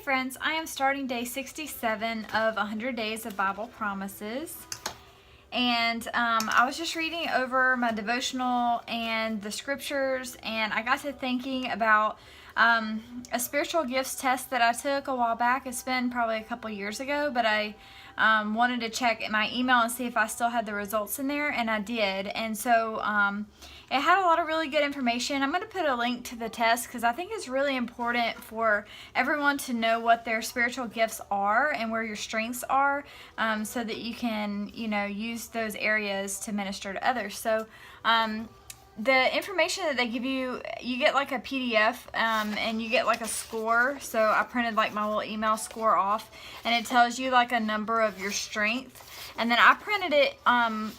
friends, I am starting day 67 of 100 Days of Bible Promises. And I was just reading over my devotional and the scriptures, and I got to thinking about a spiritual gifts test that I took a while back. It's been probably a couple years ago, but I wanted to check my email and see if I still had the results in there, and I did. And so it had a lot of really good information. I'm going to put a link to the test because I think it's really important for everyone to know what their spiritual gifts are and where your strengths are, so that you can, use those areas to minister to others. So the information that they give you, you get like a PDF, and you get like a score. So I printed like my little email score off, and it tells you like a number of your strength. And then I printed it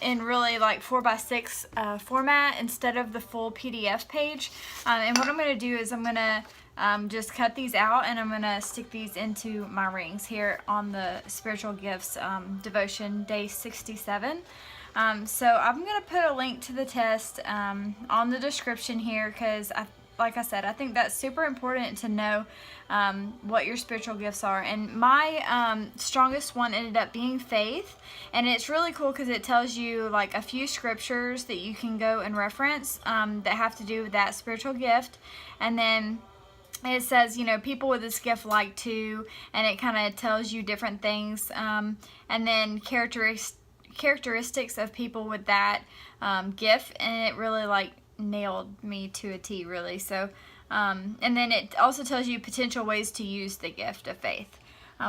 in really like 4x6 format instead of the full PDF page. And what I'm going to do is I'm going to just cut these out, and I'm going to stick these into my rings here on the Spiritual Gifts Devotion Day 67. So I'm going to put a link to the test on the description here because, like I said, I think that's super important to know what your spiritual gifts are. And my strongest one ended up being faith. And it's really cool because it tells you like a few scriptures that you can go and reference that have to do with that spiritual gift. And then it says, people with this gift like to, and it kind of tells you different things. And then characteristics of people with that gift, and it really like nailed me to a T, really. So and then it also tells you potential ways to use the gift of faith,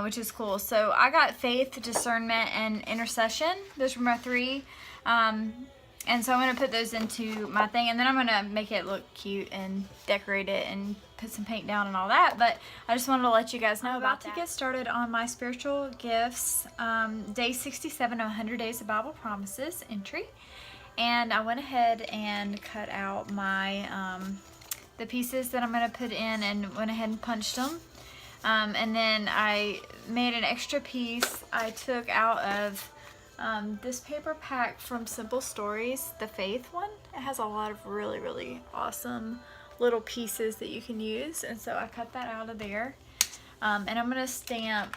which is cool. So I got faith, discernment, and intercession. Those were my three, and so I'm going to put those into my thing, and then I'm going to make it look cute and decorate it and put some paint down and all that. But I just wanted to let you guys know about that. To get started on my spiritual gifts, day 67 of 100 Days of Bible Promises entry. And I went ahead and cut out my the pieces that I'm going to put in, and went ahead and punched them. And then I made an extra piece I took out of this paper pack from Simple Stories, the Faith one. It has a lot of really, really awesome little pieces that you can use, and so I cut that out of there. And I'm going to stamp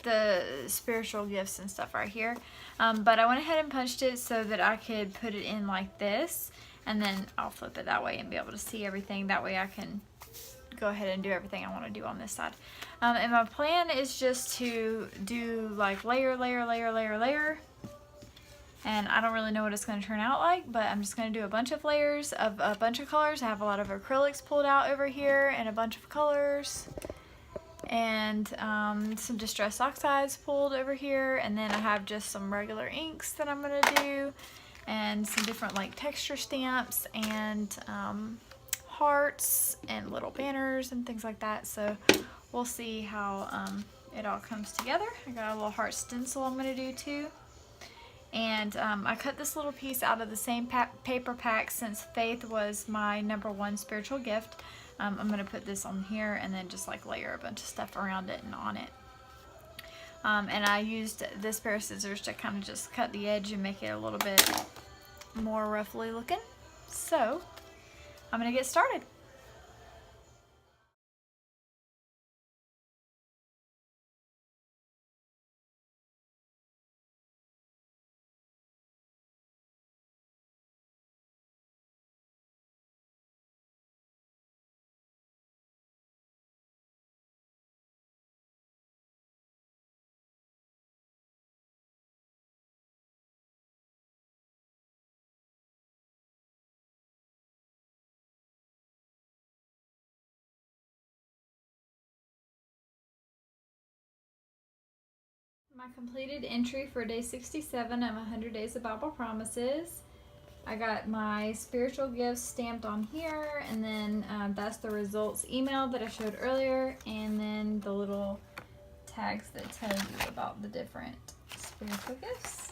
the spiritual gifts and stuff right here. But I went ahead and punched it so that I could put it in like this, and then I'll flip it that way and be able to see everything. That way I can go ahead and do everything I want to do on this side. And my plan is just to do like layer, layer, layer, layer, layer. And I don't really know what it's going to turn out like, but I'm just going to do a bunch of layers of a bunch of colors. I have a lot of acrylics pulled out over here and a bunch of colors. And some distress oxides pulled over here. And then I have just some regular inks that I'm going to do. And some different like texture stamps and hearts and little banners and things like that. So we'll see how it all comes together. I got a little heart stencil I'm going to do too. And I cut this little piece out of the same paper pack since faith was my #1 spiritual gift. I'm going to put this on here and then just like layer a bunch of stuff around it and on it. And I used this pair of scissors to kind of just cut the edge and make it a little bit more roughly looking. So I'm going to get started. My completed entry for day 67 of 100 Days of Bible Promises. I got my spiritual gifts stamped on here, and then that's the results email that I showed earlier, and then the little tags that tell you about the different spiritual gifts.